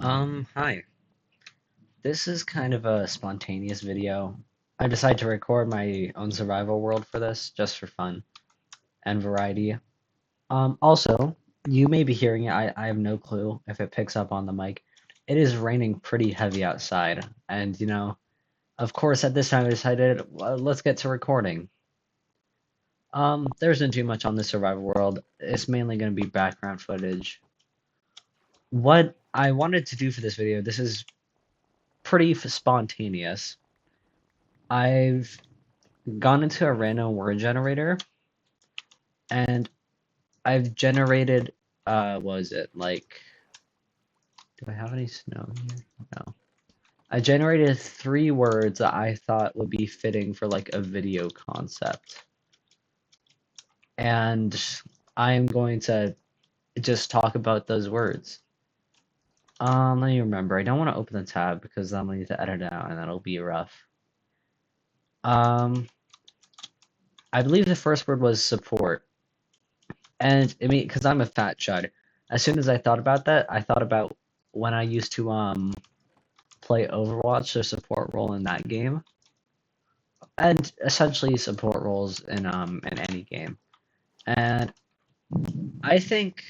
Hi. This is kind of a spontaneous video. I decided to record my own survival world for this, just for fun and variety. Also, you may be hearing it, I have no clue if it picks up on the mic. It is raining pretty heavy outside, and of course, at this time I decided, well, let's get to recording. There isn't too much on the survival world. It's mainly going to be background footage. What I wanted to do for this video, this is pretty spontaneous. I've gone into a random word generator and I've generated what is it like, do I have any snow here? No. I generated three words that I thought would be fitting for like a video concept. And I'm going to just talk about those words. Let me remember. I don't want to open the tab because I'm going to need to edit it out and that'll be rough. Um, I believe the first word was support. And I mean, because I'm a fat chud, as soon as I thought about that, I thought about when I used to play Overwatch, the support role in that game, and essentially support roles in any game. And I think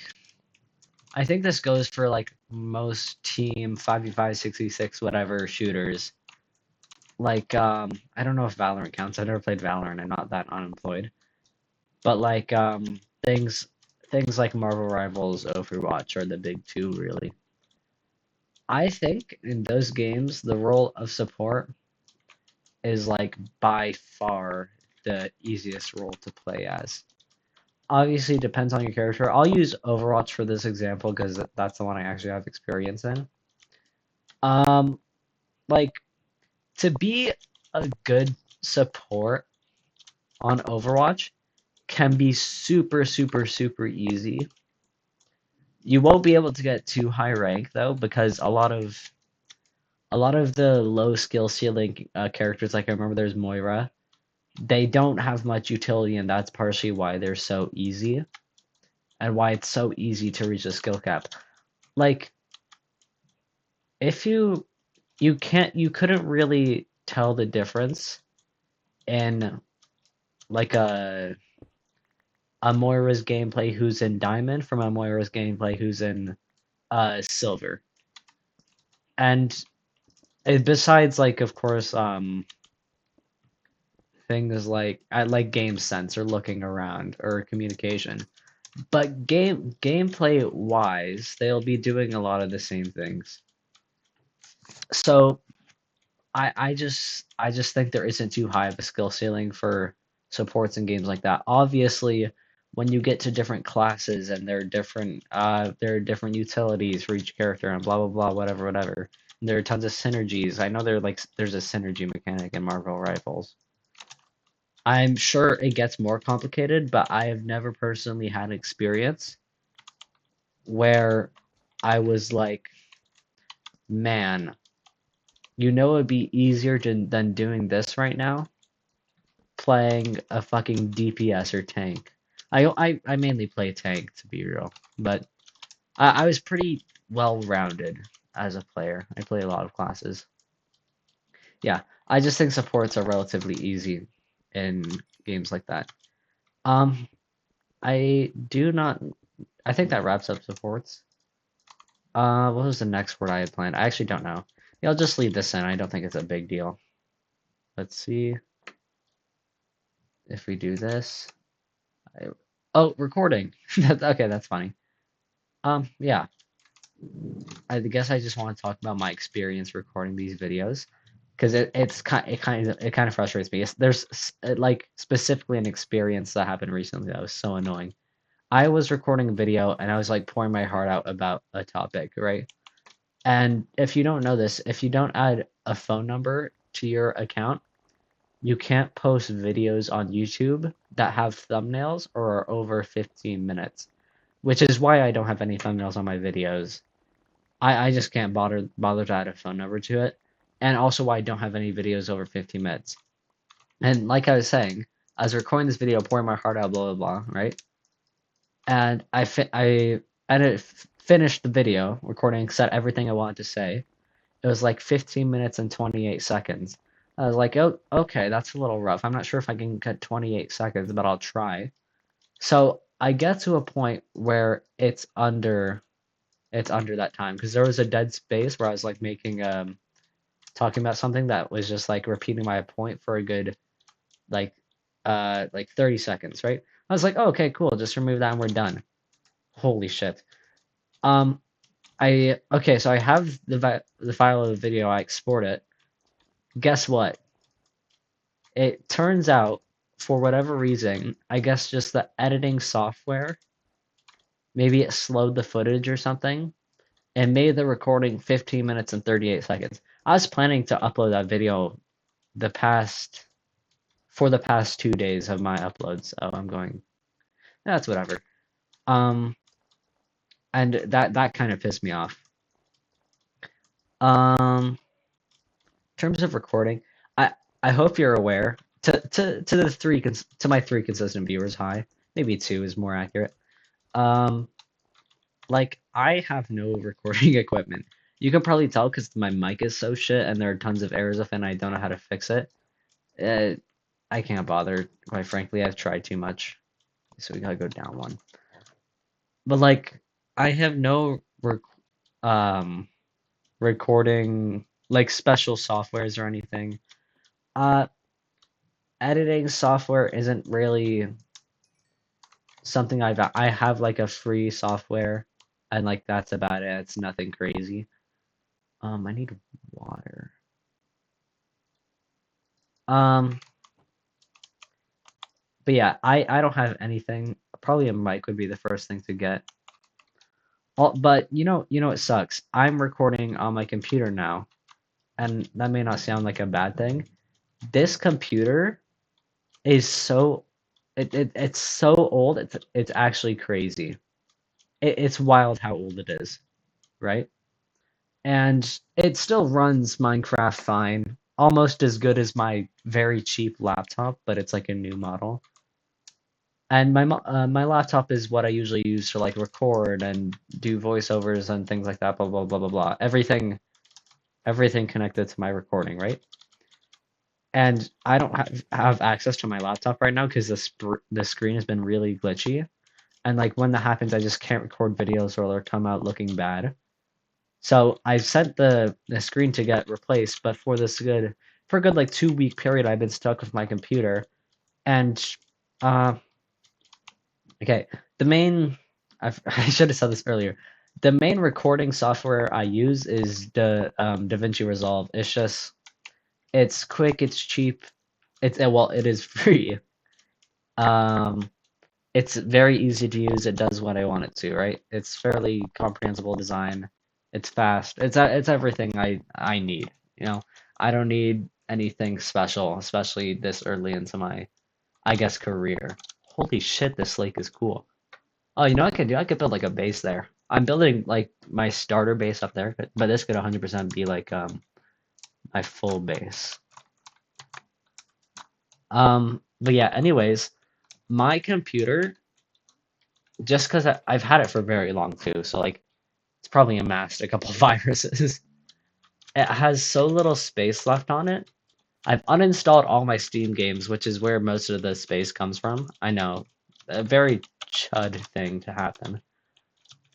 I think this goes for like most team 5v5, 6v6, whatever shooters. Like I don't know if Valorant counts. I never played Valorant. I'm not that unemployed. But like things like Marvel Rivals, Overwatch are the big two really. I think in those games, the role of support is like by far the easiest role to play as. Obviously, it depends on your character. I'll use Overwatch for this example because that's the one I actually have experience in. Um, like to be a good support on Overwatch can be super, super, super easy. You won't be able to get too high rank though because a lot of the low skill ceiling characters, like I remember there's Moira, they don't have much utility, and that's partially why they're so easy and why it's so easy to reach a skill cap. Like, if you couldn't really tell the difference in like a Moira's gameplay who's in Diamond from a Moira's gameplay who's in Silver. And besides, like, of course, things like I like game sense or looking around or communication. But gameplay wise, they'll be doing a lot of the same things. So I just think there isn't too high of a skill ceiling for supports in games like that. Obviously, when you get to different classes and there are different utilities for each character and blah blah blah whatever whatever. And there are tons of synergies. I know there's a synergy mechanic in Marvel Rivals. I'm sure it gets more complicated, but I have never personally had experience where I was like, man, it'd be easier than doing this right now, playing a fucking DPS or tank. I mainly play tank to be real, but I was pretty well rounded as a player. I play a lot of classes. Yeah, I just think supports are relatively easy in games like that. Um, I do not. I think that wraps up supports. What was the next word I had planned? I actually don't know. Yeah, I'll just leave this in. I don't think it's a big deal. Let's see if we do this. I, oh, recording. Okay, that's funny. Yeah. I guess I just want to talk about my experience recording these videos because it kind of frustrates me. There's like specifically an experience that happened recently that was so annoying. I was recording a video and I was like pouring my heart out about a topic, right? And if you don't know this, if you don't add a phone number to your account, you can't post videos on YouTube that have thumbnails or are over 15 minutes, which is why I don't have any thumbnails on my videos. I just can't bother to add a phone number to it, and also why I don't have any videos over 15 minutes. And like I was saying, I was recording this video, pouring my heart out, blah blah blah, right? And and it finished the video recording, said everything I wanted to say. It was like 15 minutes and 28 seconds. I was like, oh, okay, that's a little rough. I'm not sure if I can cut 28 seconds, but I'll try. So I get to a point where it's under that time because there was a dead space where I was like making talking about something that was just like repeating my point for a good like 30 seconds, right? I was like, oh, okay, cool, just remove that and we're done. Holy shit. Um so I have the file of the video, I export it. Guess what? It turns out for whatever reason, I guess just the editing software, maybe it slowed the footage or something and made the recording 15 minutes and 38 seconds. I was planning to upload that video the past for the past 2 days of my uploads. So I'm going, that's whatever. Um, and that kind of pissed me off. In terms of recording, I I hope you're aware to the to my three consistent viewers. Hi, maybe two is more accurate. Um, like I have no recording equipment. You can probably tell because my mic is so shit and there are tons of errors of it and I don't know how to fix it. Uh, I can't bother, quite frankly. I've tried too much. So we gotta go down one. But like, I have no um recording like special softwares or anything. Uh, Editing software isn't really something I have like a free software, and like that's about it. It's nothing crazy. I need water. Um, but yeah, I don't have anything. Probably a mic would be the first thing to get. But you know it sucks. I'm recording on my computer now, and that may not sound like a bad thing. This computer is it's so old. It's actually crazy. It's wild how old it is, right? And it still runs Minecraft fine, almost as good as my very cheap laptop, but it's like a new model. And my laptop is what I usually use to like record and do voiceovers and things like that. Blah blah blah blah blah. Everything connected to my recording, right? And I don't have access to my laptop right now because the screen has been really glitchy. And like when that happens, I just can't record videos or they'll come out looking bad. So I sent the screen to get replaced, but for a good like 2 week period, I've been stuck with my computer. And uh, okay, the main I should have said this earlier. The main recording software I use is the DaVinci Resolve. It's quick, it's cheap, it is free. Um, it's very easy to use. It does what I want it to, right? It's fairly comprehensible design. It's fast. It's everything I need. You know, I don't need anything special, especially this early into my, I guess, career. Holy shit, this lake is cool. Oh, you know what I could do? I could build like a base there. I'm building like my starter base up there, but this could 100% be like my full base. But yeah, anyways, my computer, just because I've had it for very long too, so like it's probably amassed a couple viruses. It has so little space left on it. I've uninstalled all my Steam games, which is where most of the space comes from. I know, a very chud thing to happen.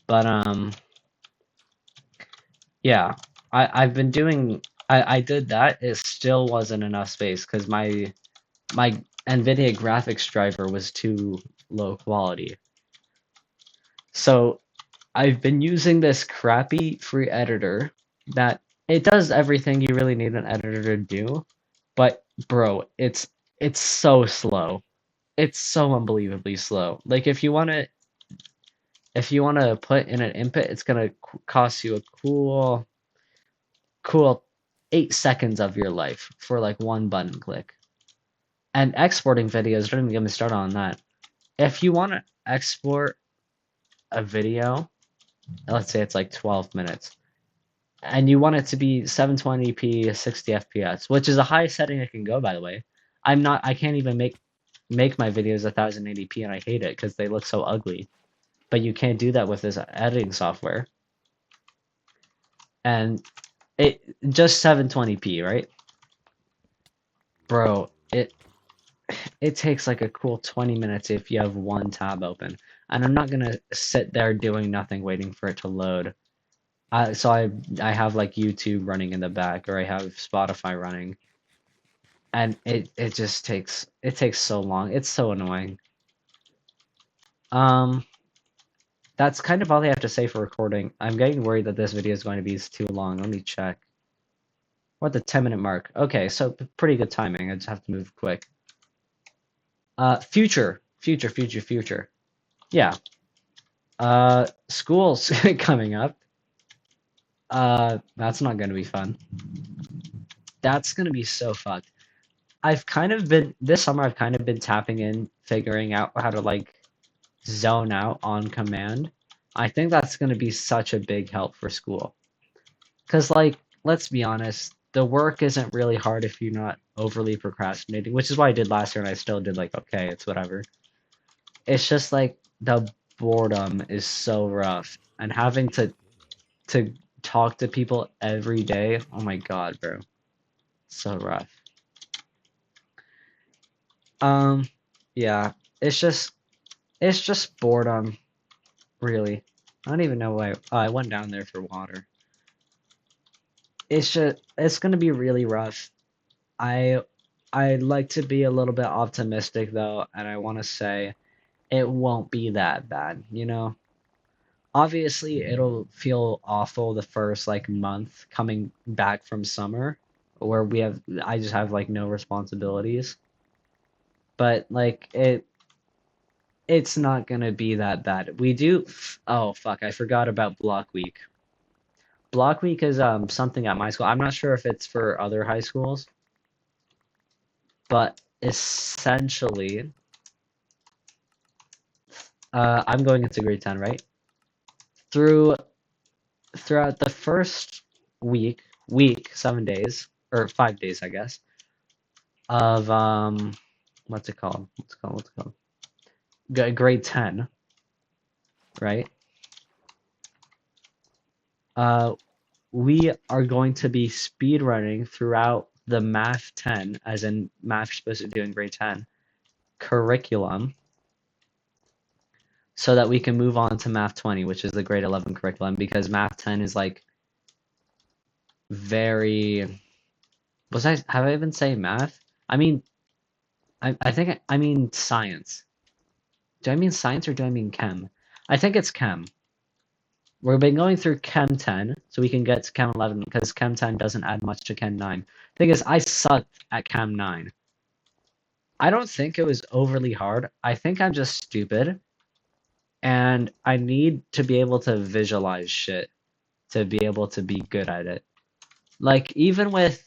But yeah, I've been doing. I did that. It still wasn't enough space because my NVIDIA graphics driver was too low quality. So I've been using this crappy free editor that it does everything you really need an editor to do, but bro, it's so slow. It's so unbelievably slow. Like if you want to put in an input, it's gonna cost you a cool 8 seconds of your life for like one button click. And exporting videos, don't even get me started on that. If you want to export a video, let's say it's like 12 minutes, and you want it to be 720p 60 fps, which is a high setting it can go, by the way. I can't even make my videos 1080p and I hate it because they look so ugly. but you can't do that with this editing software. And it just 720p, right? Bro, it takes like a cool 20 minutes if you have one tab open. And I'm not gonna sit there doing nothing waiting for it to load. So I have like YouTube running in the back, or I have Spotify running, and it just takes so long. It's so annoying. Um, that's kind of all I have to say for recording. I'm getting worried that this video is going to be too long. Let me check. We're at the 10-minute mark. Okay, so pretty good timing. I just have to move quick. Future. Yeah. School's coming up. That's not gonna be fun. That's gonna be so fucked. This summer I've kind of been tapping in, figuring out how to like zone out on command. I think that's gonna be such a big help for school. Cause like, let's be honest, the work isn't really hard if you're not overly procrastinating, which is what I did last year and I still did like okay, it's whatever. It's just like the boredom is so rough and having to talk to people every day. Oh my god, bro. So rough. Yeah, it's just boredom, really. I don't even know why I went down there for water. It's gonna be really rough. I I'd like to be a little bit optimistic though, and I want to say it won't be that bad, you know? Obviously, it'll feel awful the first like month coming back from summer where I just have like no responsibilities. But like it's not gonna be that bad. Oh fuck, I forgot about Block Week. Block Week is something at my school. I'm not sure if it's for other high schools, but essentially, I'm going into grade 10, right? Through Throughout the first week, 7 days or 5 days, I guess, of what's it called? Grade 10, right? We are going to be speed running throughout the Math 10, as in math you're supposed to do in grade 10 curriculum, so that we can move on to Math 20, which is the grade 11 curriculum, because Math 10 is like very. Have I been saying math? I mean, I think I mean science. Do I mean science or do I mean chem? I think it's chem. We've been going through Chem 10, so we can get to Chem 11 because Chem 10 doesn't add much to Chem 9. Thing is, I sucked at Chem 9. I don't think it was overly hard. I think I'm just stupid, and I need to be able to visualize shit to be able to be good at it. Like even with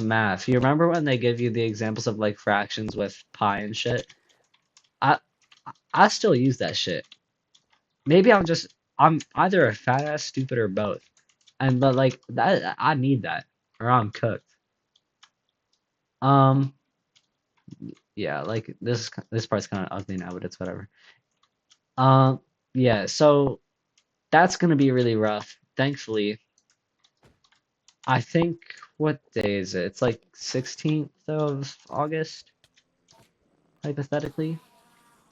math, you remember when they give you the examples of like fractions with pi and shit? I I still use that shit. Maybe I'm either a fat ass stupid or both. But like that I need that or I'm cooked. Um yeah, like this part's kind of ugly now, but it's whatever. Um yeah, so that's gonna be really rough. Thankfully, I think what day is it? It's like 16th of August, hypothetically.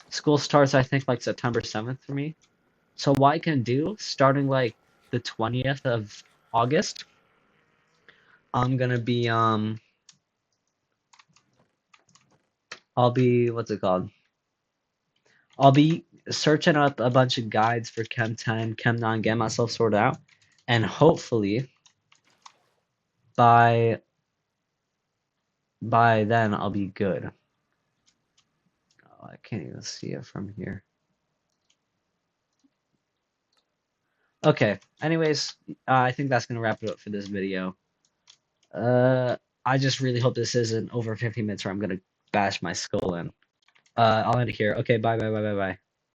School starts I think like September 7th for me. So what I can do, starting like the 20th of August, I'm gonna be I'll be what's it called? I'll be searching up a bunch of guides for Chem 10, Chem 9, get myself sorted out, and hopefully by then I'll be good. Oh, I can't even see it from here. Okay, anyways, I think that's gonna wrap it up for this video. I just really hope this isn't over 50 minutes or I'm gonna bash my skull in. I'll end it here. Okay, bye.